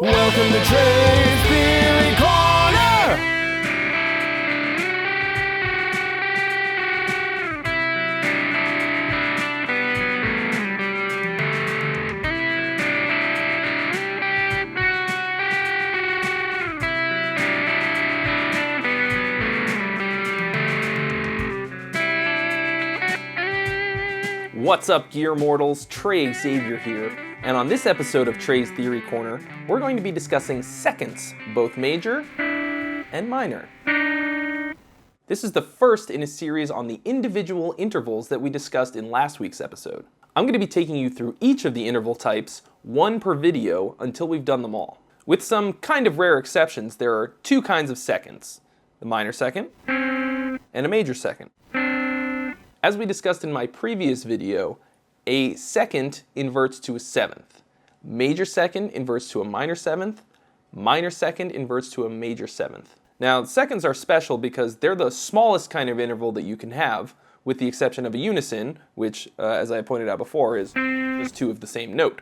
Welcome to Trey's Theory Corner! What's up, Gear Mortals? Trey Xavier here, and on this episode of Trey's Theory Corner, we're going to be discussing seconds, both major and minor. This is the first in a series on the individual intervals that we discussed in last week's episode. I'm going to be taking you through each of the interval types, one per video, until we've done them all. With some kind of rare exceptions, there are two kinds of seconds, the minor second and a major second. As we discussed in my previous video, a second inverts to a seventh. Major second inverts to a minor seventh. Minor second inverts to a major seventh. Now, seconds are special because they're the smallest kind of interval that you can have, with the exception of a unison, which, as I pointed out before, is just two of the same note.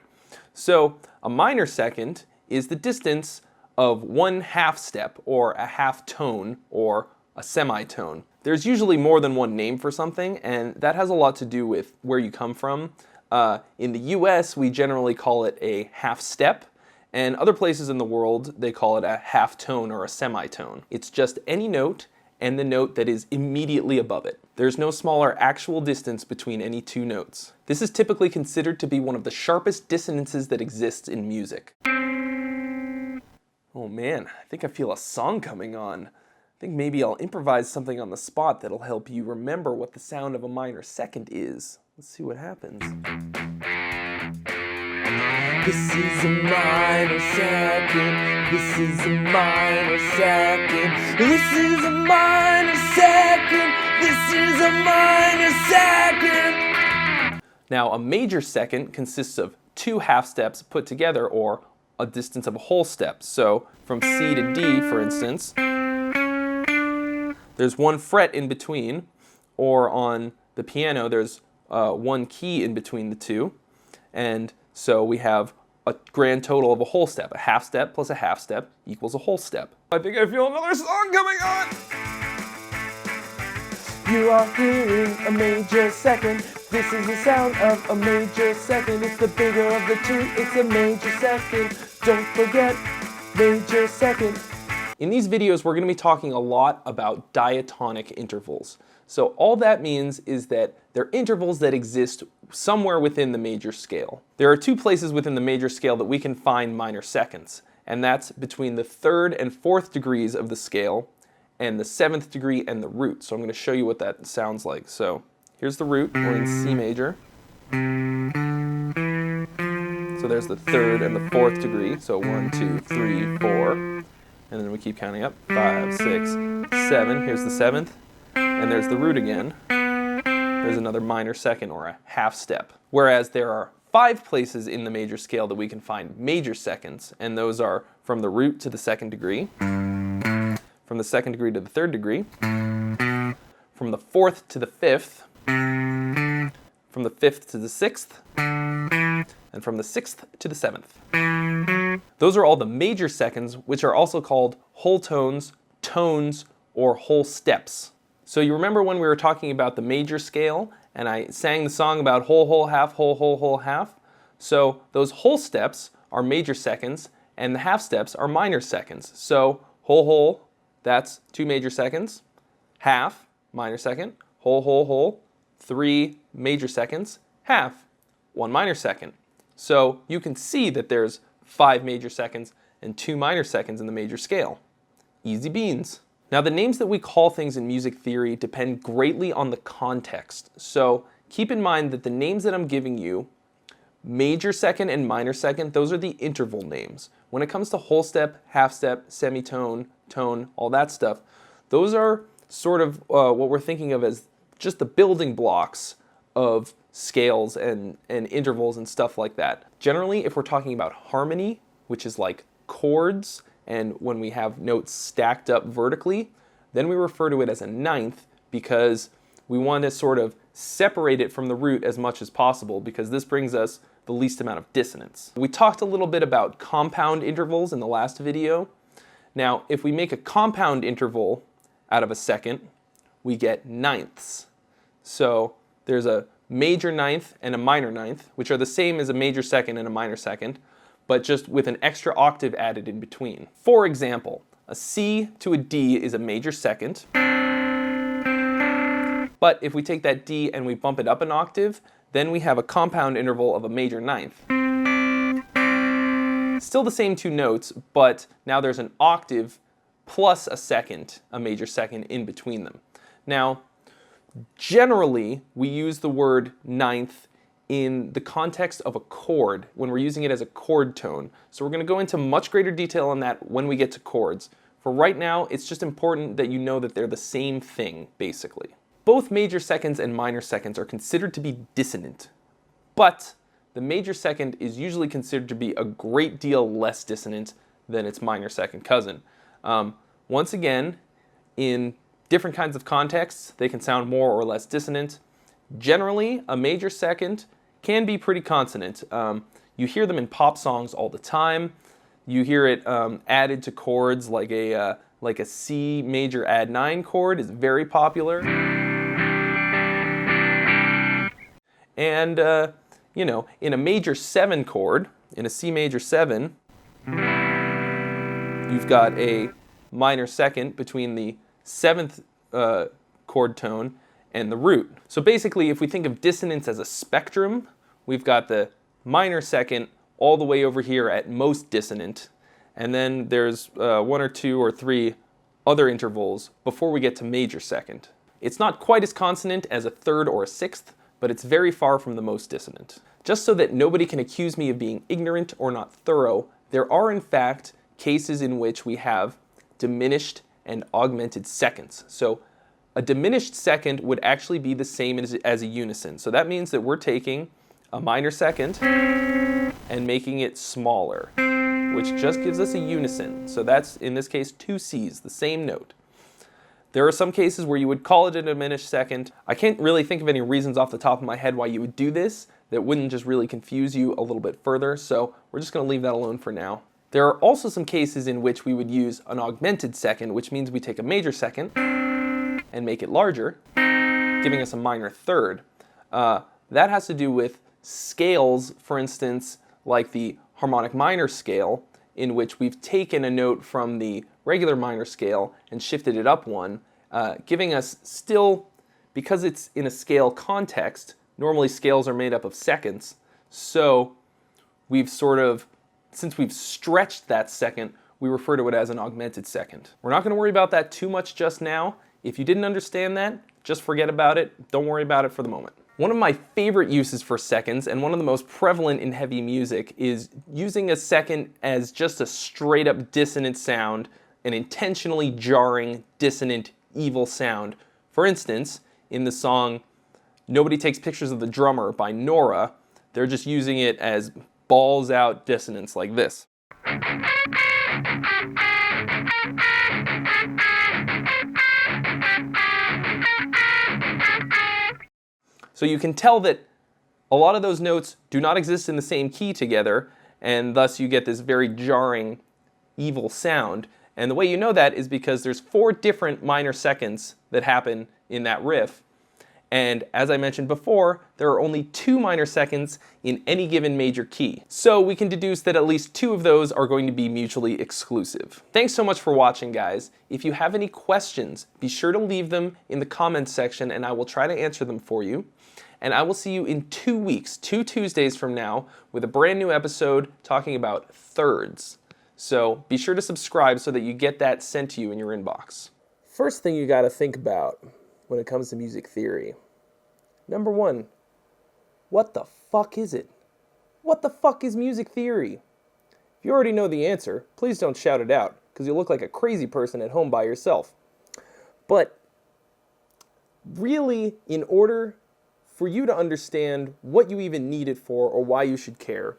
So, a minor second is the distance of one half step, or a half tone, or a semitone. There's usually more than one name for something, and that has a lot to do with where you come from. In the US, we generally call it a half step, and other places in the world, they call it a half tone or a semitone. It's just any note and the note that is immediately above it. There's no smaller actual distance between any two notes. This is typically considered to be one of the sharpest dissonances that exists in music. Oh man, I think I feel a song coming on. I think maybe I'll improvise something on the spot that'll help you remember what the sound of a minor second is. Let's see what happens. This is a minor second. This is a minor second. This is a minor second. This is a minor second. Now, a major second consists of two half steps put together, or a distance of a whole step. So, from C to D, for instance, there's one fret in between, or on the piano there's one key in between the two, and so we have a grand total of a whole step. A half step plus a half step equals a whole step. I think I feel another song coming on! You are hearing a major second. This is the sound of a major second. It's the bigger of the two, it's a major second. Don't forget, major second. In these videos, we're going to be talking a lot about diatonic intervals. So all that means is that they're intervals that exist somewhere within the major scale. There are two places within the major scale that we can find minor seconds, and that's between the third and fourth degrees of the scale and the seventh degree and the root. So I'm going to show you what that sounds like. So here's the root, we're in C major. So there's the third and the fourth degree. So 1, 2, 3, 4. And then we keep counting up, 5, 6, 7, here's the seventh, and there's the root again. There's another minor second, or a half step. Whereas there are 5 places in the major scale that we can find major seconds, and those are from the root to the second degree, from the second degree to the third degree, from the fourth to the fifth, from the fifth to the sixth, and from the sixth to the seventh. Those are all the major seconds, which are also called whole tones, tones, or whole steps. So you remember when we were talking about the major scale, and I sang the song about whole, whole, half, whole, whole, whole, half? So those whole steps are major seconds, and the half steps are minor seconds. So whole, whole, that's 2 major seconds. Half, minor second. Whole, whole, whole, 3 major seconds. Half, 1 minor second. So you can see that there's 5 major seconds and 2 minor seconds in the major scale. Easy beans. Now, the names that we call things in music theory depend greatly on the context. So keep in mind that the names that I'm giving you, major second and minor second, those are the interval names. When it comes to whole step, half step, semitone, tone, all that stuff, those are sort of what we're thinking of as just the building blocks of scales and intervals and stuff like that. Generally, if we're talking about harmony, which is like chords, and when we have notes stacked up vertically, then we refer to it as a ninth because we want to sort of separate it from the root as much as possible, because this brings us the least amount of dissonance. We talked a little bit about compound intervals in the last video. Now, if we make a compound interval out of a second, we get ninths. So there's a major ninth and a minor ninth, which are the same as a major second and a minor second, but just with an extra octave added in between. For example, a C to a D is a major second, but if we take that D and we bump it up an octave, then we have a compound interval of a major ninth. Still the same two notes, but now there's an octave plus a second, a major second in between them. Now, generally, we use the word ninth in the context of a chord, when we're using it as a chord tone. So we're going to go into much greater detail on that when we get to chords. For right now, it's just important that you know that they're the same thing, basically. Both major seconds and minor seconds are considered to be dissonant, but the major second is usually considered to be a great deal less dissonant than its minor second cousin. Once again, in different kinds of contexts, they can sound more or less dissonant. Generally, a major second can be pretty consonant. You hear them in pop songs all the time. You hear it added to chords like a C major add 9 chord is very popular. And, you know, in a major 7 chord, in a C major 7, you've got a minor second between the 7th chord tone and the root. So basically, if we think of dissonance as a spectrum, we've got the minor second all the way over here at most dissonant, and then there's 1 or 2 or 3 other intervals before we get to major second. It's not quite as consonant as a 3rd or a 6th, but it's very far from the most dissonant. Just so that nobody can accuse me of being ignorant or not thorough, there are in fact cases in which we have diminished and augmented seconds. So a diminished second would actually be the same as a unison. So that means that we're taking a minor second and making it smaller, which just gives us a unison. So that's, in this case, 2 C's, the same note. There are some cases where you would call it a diminished second. I can't really think of any reasons off the top of my head why you would do this that wouldn't just really confuse you a little bit further, so we're just going to leave that alone for now. There are also some cases in which we would use an augmented second, which means we take a major second and make it larger, giving us a minor third. That has to do with scales, for instance, like the harmonic minor scale, in which we've taken a note from the regular minor scale and shifted it up one, giving us still, because it's in a scale context, normally scales are made up of seconds, so we've sort of, since we've stretched that second, we refer to it as an augmented second. We're not going to worry about that too much just now. If you didn't understand that, just forget about it. Don't worry about it for the moment. One of my favorite uses for seconds, and one of the most prevalent in heavy music, is using a second as just a straight up dissonant sound, an intentionally jarring, dissonant, evil sound. For instance, in the song Nobody Takes Pictures of the Drummer by Nora, they're just using it as balls out dissonance like this. So you can tell that a lot of those notes do not exist in the same key together, and thus you get this very jarring, evil sound. And the way you know that is because there's 4 different minor seconds that happen in that riff. And as I mentioned before, there are only 2 minor seconds in any given major key. So we can deduce that at least 2 of those are going to be mutually exclusive. Thanks so much for watching, guys. If you have any questions, be sure to leave them in the comments section and I will try to answer them for you. And I will see you in 2 weeks, 2 Tuesdays from now, with a brand new episode talking about thirds. So be sure to subscribe so that you get that sent to you in your inbox. First thing you gotta think about when it comes to music theory. Number 1, what the fuck is it? What the fuck is music theory? If you already know the answer, please don't shout it out, because you'll look like a crazy person at home by yourself. But really, in order for you to understand what you even need it for or why you should care,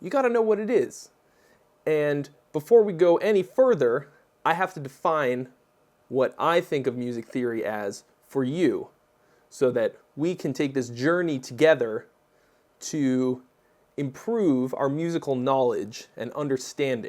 you gotta know what it is. And before we go any further, I have to define what I think of music theory as for you, so that we can take this journey together to improve our musical knowledge and understanding.